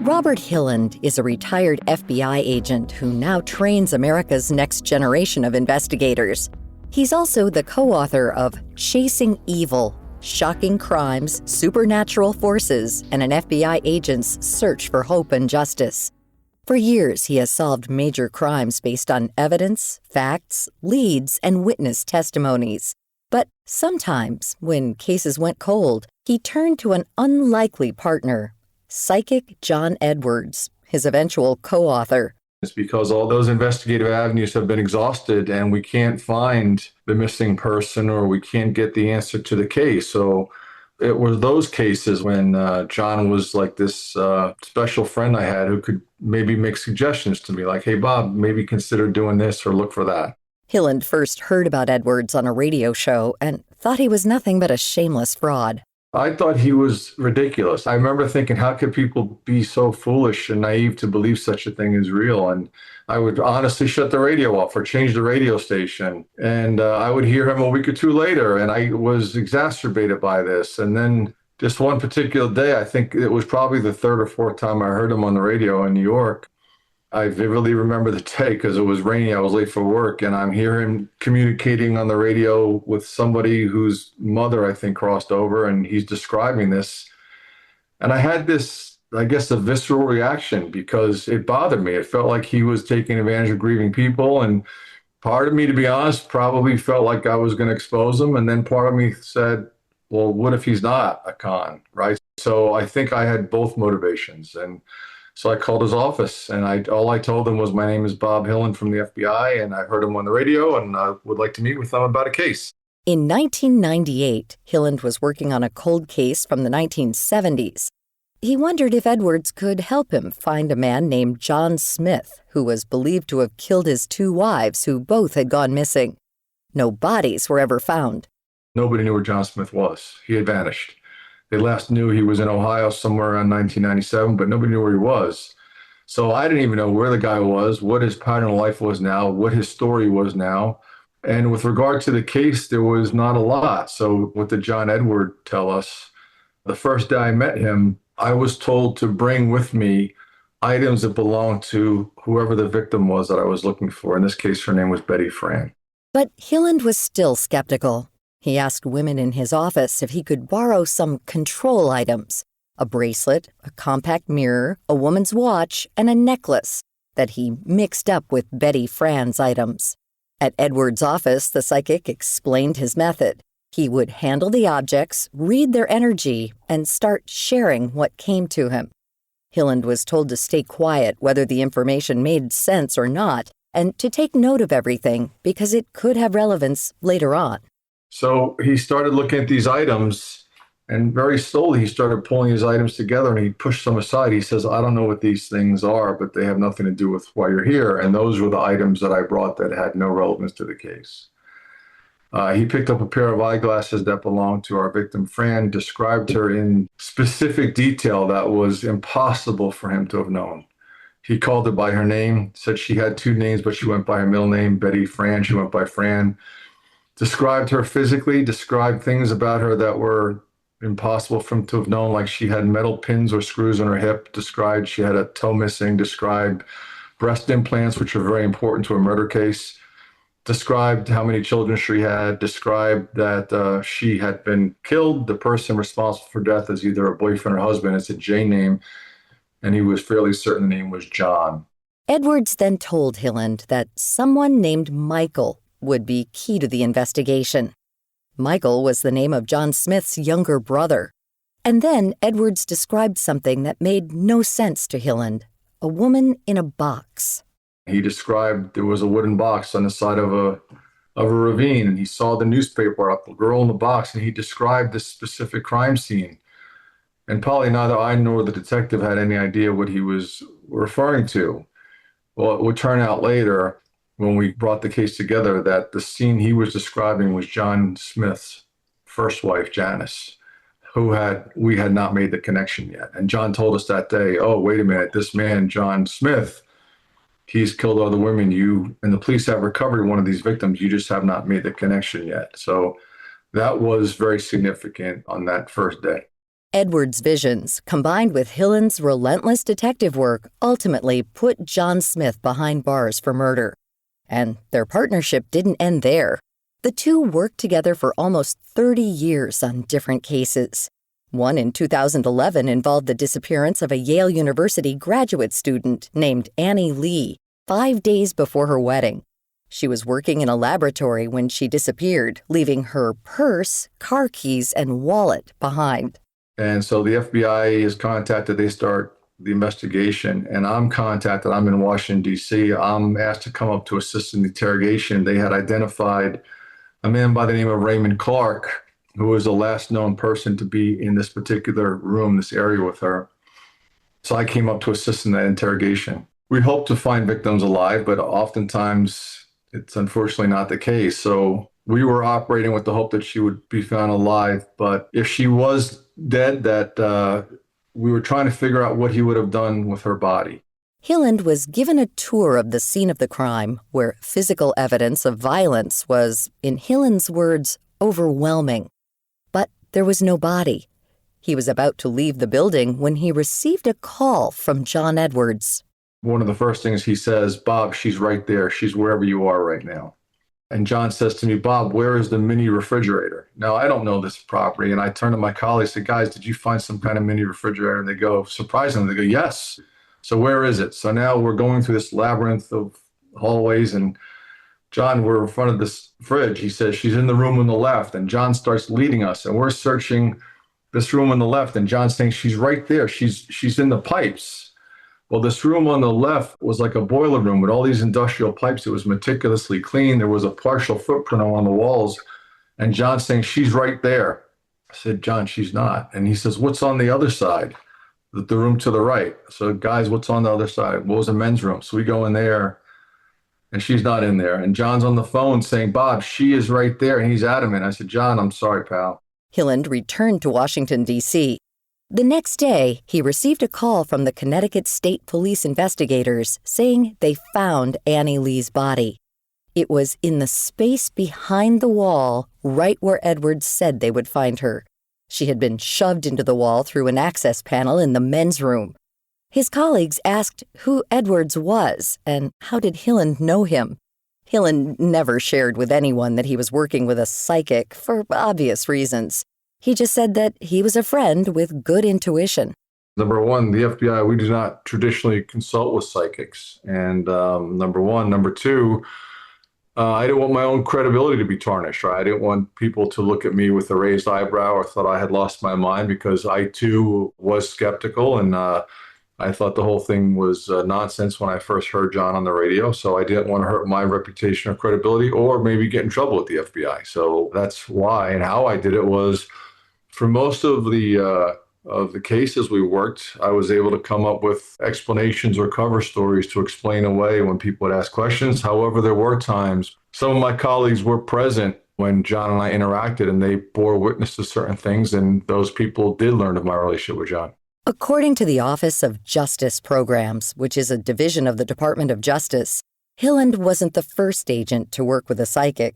Robert Hilland is a retired FBI agent who now trains America's next generation of investigators. He's also the co-author of Chasing Evil: Shocking Crimes, Supernatural Forces, and an FBI Agent's Search for Hope and Justice. For years, he has solved major crimes based on evidence, facts, leads, and witness testimonies. But sometimes, when cases went cold, he turned to an unlikely partner, psychic John Edwards, his eventual co-author. It's because all those investigative avenues have been exhausted and we can't find the missing person or we can't get the answer to the case. So it was those cases when John was like this special friend I had who could maybe make suggestions to me like, hey, Bob, maybe consider doing this or look for that. Hilland first heard about Edwards on a radio show and thought he was nothing but a shameless fraud. I thought he was ridiculous. I remember thinking, how could people be so foolish and naive to believe such a thing is real? And I would honestly shut the radio off or change the radio station. And I would hear him a week or two later, and I was exacerbated by this. And then just one particular day, I think it was probably the third or fourth time I heard him on the radio in New York. I vividly remember the day because it was rainy. I was late for work, and I'm hearing communicating on the radio with somebody whose mother, I think, crossed over, and he's describing this. And I had this, I guess, a visceral reaction because it bothered me. It felt like he was taking advantage of grieving people. And part of me, to be honest, probably felt like I was going to expose him. And then part of me said, well, what if he's not a con, right? So I think I had both motivations. And so I called his office, and all I told them was my name is Bob Hilland from the FBI, and I heard him on the radio, and I would like to meet with him about a case. In 1998, Hilland was working on a cold case from the 1970s. He wondered if Edwards could help him find a man named John Smith, who was believed to have killed his two wives, who both had gone missing. No bodies were ever found. Nobody knew where John Smith was. He had vanished. They last knew he was in Ohio somewhere around 1997, but nobody knew where he was. So I didn't even know where the guy was, what his pattern of life was now, what his story was now. And with regard to the case, there was not a lot. So what did John Edward tell us? The first day I met him, I was told to bring with me items that belonged to whoever the victim was that I was looking for. In this case, her name was Betty Fran. But Hilland was still skeptical. He asked women in his office if he could borrow some control items, a bracelet, a compact mirror, a woman's watch, and a necklace that he mixed up with Betty Fran's items. At Edwards' office, the psychic explained his method. He would handle the objects, read their energy, and start sharing what came to him. Hilland was told to stay quiet whether the information made sense or not, and to take note of everything because it could have relevance later on. So he started looking at these items, and very slowly he started pulling his items together, and he pushed some aside. He says, I don't know what these things are, but they have nothing to do with why you're here. And those were the items that I brought that had no relevance to the case. He picked up a pair of eyeglasses that belonged to our victim, Fran, described her in specific detail that was impossible for him to have known. He called her by her name, said she had two names, but she went by her middle name, Betty Fran. She went by Fran. Described her physically, described things about her that were impossible for him to have known, like she had metal pins or screws on her hip, described she had a toe missing, described breast implants, which are very important to a murder case, described how many children she had, described that she had been killed. The person responsible for death is either a boyfriend or husband. It's a J name, and he was fairly certain the name was John. Edwards then told Hilland that someone named Michael would be key to the investigation. Michael was the name of John Smith's younger brother. And then Edwards described something that made no sense to Hilland, a woman in a box. He described there was a wooden box on the side of a ravine, and he saw the newspaper up, the girl in the box, and he described this specific crime scene. And probably neither I nor the detective had any idea what he was referring to. Well, it would turn out later, when we brought the case together, that the scene he was describing was John Smith's first wife, Janice, we had not made the connection yet. And John told us that day, oh, wait a minute, this man, John Smith, he's killed other women. You and the police have recovered one of these victims. You just have not made the connection yet. So that was very significant on that first day. Edwards' visions, combined with Hilland's relentless detective work, ultimately put John Smith behind bars for murder. And their partnership didn't end there. The two worked together for almost 30 years on different cases. One in 2011 involved the disappearance of a Yale University graduate student named Annie Lee 5 days before her wedding. She was working in a laboratory when she disappeared, leaving her purse, car keys, and wallet behind. And so the FBI is contacted. They start the investigation, and I'm contacted. I'm in Washington, D.C. I'm asked to come up to assist in the interrogation. They had identified a man by the name of Raymond Clark, who was the last known person to be in this particular room, this area with her. So I came up to assist in that interrogation. We hope to find victims alive, but oftentimes it's unfortunately not the case. So we were operating with the hope that she would be found alive. But if she was dead, that we were trying to figure out what he would have done with her body. Hilland was given a tour of the scene of the crime, where physical evidence of violence was, in Hilland's words, overwhelming. But there was no body. He was about to leave the building when he received a call from John Edwards. One of the first things he says, "Bob, she's right there. She's wherever you are right now." And John says to me, "Bob, where is the mini refrigerator?" Now, I don't know this property. And I turn to my colleagues and say, "Guys, did you find some kind of mini refrigerator?" And they go, surprisingly, they go, "Yes." So where is it? So now we're going through this labyrinth of hallways, and John, we're in front of this fridge. He says, "She's in the room on the left." And John starts leading us, and we're searching this room on the left. And John's saying, "She's right there. She's in the pipes." Well, this room on the left was like a boiler room with all these industrial pipes. It was meticulously clean. There was a partial footprint on the walls. And John's saying, "She's right there." I said, "John, she's not." And he says, "What's on the other side?" The room to the right. So, "Guys, what's on the other side?" Well, it was a men's room. So we go in there, and she's not in there. And John's on the phone saying, "Bob, she is right there." And he's adamant. I said, "John, I'm sorry, pal." Hilland returned to Washington, D.C. The next day, he received a call from the Connecticut State Police investigators saying they found Annie Lee's body. It was in the space behind the wall, right where Edwards said they would find her. She had been shoved into the wall through an access panel in the men's room. His colleagues asked who Edwards was and how did Hilland know him. Hilland never shared with anyone that he was working with a psychic for obvious reasons. He just said that he was a friend with good intuition. Number one, the FBI, we do not traditionally consult with psychics. And number one. Number two, I didn't want my own credibility to be tarnished, right? I didn't want people to look at me with a raised eyebrow or thought I had lost my mind, because I too was skeptical. And I thought the whole thing was nonsense when I first heard John on the radio. So I didn't want to hurt my reputation or credibility or maybe get in trouble with the FBI. So that's why. And how I did it was, for most of the cases we worked, I was able to come up with explanations or cover stories to explain away when people would ask questions. However, there were times some of my colleagues were present when John and I interacted, and they bore witness to certain things, and those people did learn of my relationship with John. According to the Office of Justice Programs, which is a division of the Department of Justice, Hilland wasn't the first agent to work with a psychic.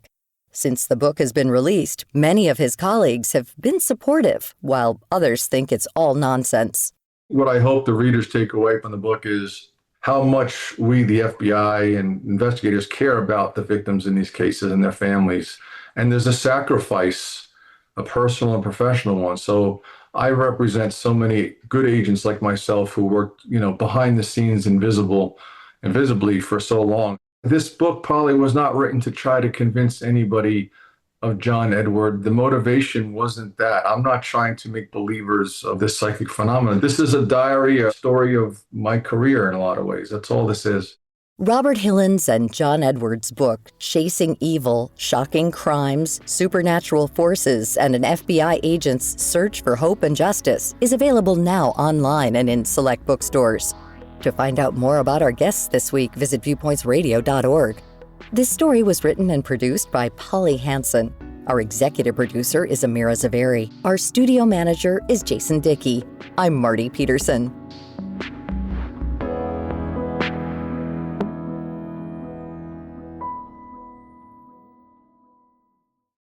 Since the book has been released, many of his colleagues have been supportive, while others think it's all nonsense. What I hope the readers take away from the book is how much we, the FBI and investigators, care about the victims in these cases and their families. And there's a sacrifice, a personal and professional one. So I represent so many good agents like myself who worked, behind the scenes, invisibly for so long. This book probably was not written to try to convince anybody of John Edward. The motivation wasn't that. I'm not trying to make believers of this psychic phenomenon. This is a diary, a story of my career in a lot of ways. That's all this is. Robert Hilland's and John Edwards' book, Chasing Evil, Shocking Crimes, Supernatural Forces, and an FBI Agent's Search for Hope and Justice, is available now online and in select bookstores. To find out more about our guests this week, visit viewpointsradio.org. This story was written and produced by Polly Hansen. Our executive producer is Amira Zaveri. Our studio manager is Jason Dickey. I'm Marty Peterson.